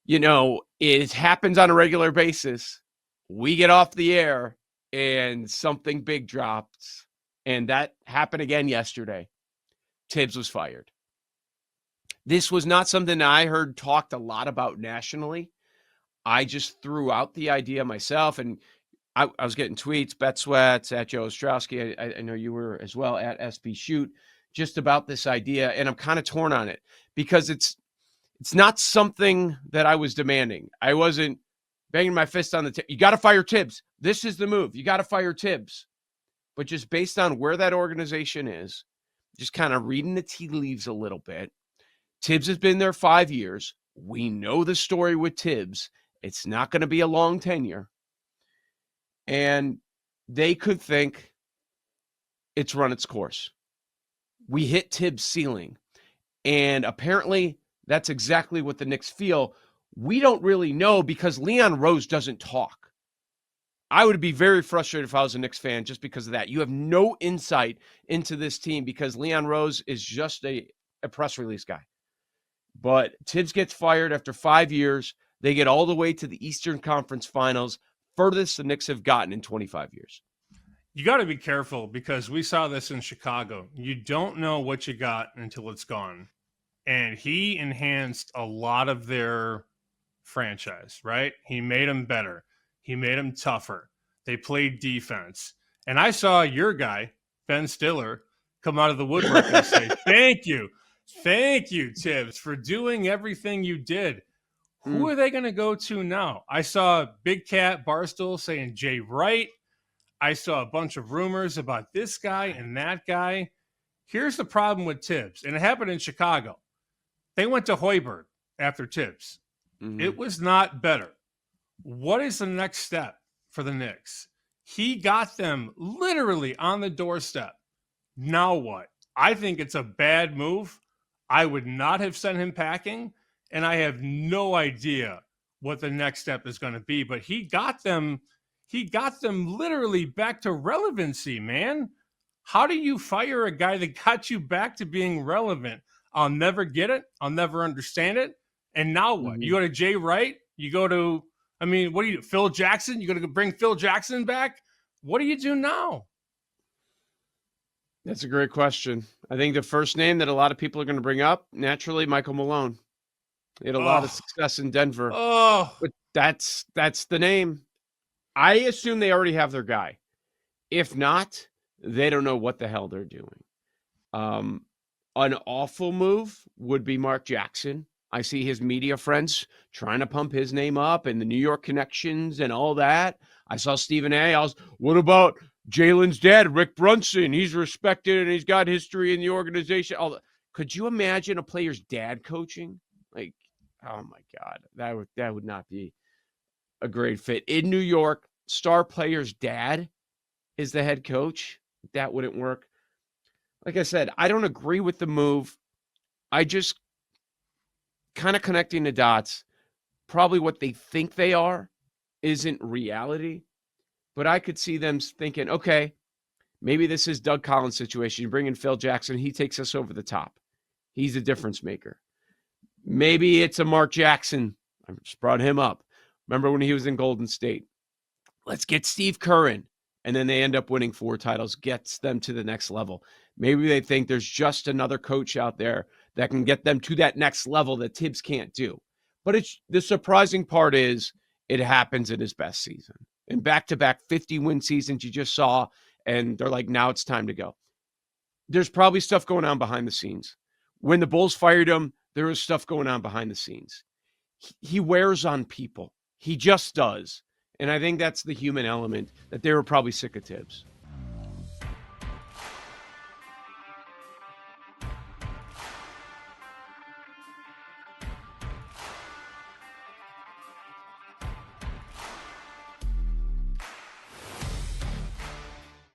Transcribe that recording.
It happens on a regular basis. We get off the air and something big drops. And that happened again yesterday. Tibbs was fired. This was not something I heard talked a lot about nationally. I just threw out the idea myself, and I was getting tweets, Bet Sweats, at Joe Ostrowski. I know you were as well, at SP Shoot, just about this idea. And I'm kind of torn on it because it's not something that I was demanding. I wasn't banging my fist on the table. You got to fire Tibbs. This is the move. You got to fire Tibbs. But just based on where that organization is, just kind of reading the tea leaves a little bit. Tibbs has been there 5 years. We know the story with Tibbs. It's not going to be a long tenure. And they could think it's run its course. We hit Tibbs' ceiling. And apparently that's exactly what the Knicks feel. We don't really know because Leon Rose doesn't talk. I would be very frustrated if I was a Knicks fan just because of that. You have no insight into this team because Leon Rose is just a press release guy. But Tibbs gets fired after 5 years. They get all the way to the Eastern Conference Finals, furthest the Knicks have gotten in 25 years. You got to be careful because we saw this in Chicago. You don't know what you got until it's gone. And he enhanced a lot of their franchise, right? He made them better. He made them tougher. They played defense. And I saw your guy, Ben Stiller, come out of the woodwork and say, thank you, Tibbs, for doing everything you did. Who are they going to go to now? I saw Big Cat Barstool saying Jay Wright. I saw a bunch of rumors about this guy and that guy. Here's the problem with Tibbs, and it happened in Chicago. They went to Hoiberg after Tibbs. It was not better. What is the next step for the Knicks? He got them literally on the doorstep. Now what? I think it's a bad move. I would not have sent him packing, and I have no idea what the next step is going to be. But he got them literally back to relevancy, man. How do you fire a guy that got you back to being relevant? I'll never get it. I'll never understand it. And now what? You go to Jay Wright? You go to, what do you do? Phil Jackson? You going to bring Phil Jackson back? What do you do now? That's a great question. I think the first name that a lot of people are going to bring up, naturally, Michael Malone. He had a lot of success in Denver. But that's the name. I assume they already have their guy. If not, they don't know what the hell they're doing. An awful move would be Mark Jackson. I see his media friends trying to pump his name up and the New York connections and all that. I saw Stephen A. What about Jalen's dad, Rick Brunson? He's respected and he's got history in the organization. Could you imagine a player's dad coaching? Like, oh my God, that would not be a great fit. In New York, star player's dad is the head coach. That wouldn't work. Like I said, I don't agree with the move. I just kind of connecting the dots. Probably what they think they are isn't reality. But I could see them thinking, okay, maybe this is Doug Collins' situation. You bring in Phil Jackson. He takes us over the top. He's a difference maker. Maybe it's a Mark Jackson. I just brought him up. Remember when he was in Golden State? Let's get Steve Kerr in. And then they end up winning 4 titles, gets them to the next level. Maybe they think there's just another coach out there that can get them to that next level that Tibbs can't do. But the surprising part is it happens in his best season. In back-to-back 50-win seasons you just saw, and they're like, now it's time to go. There's probably stuff going on behind the scenes. When the Bulls fired him, there was stuff going on behind the scenes. He wears on people. He just does. And I think that's the human element, that they were probably sick of Tibbs.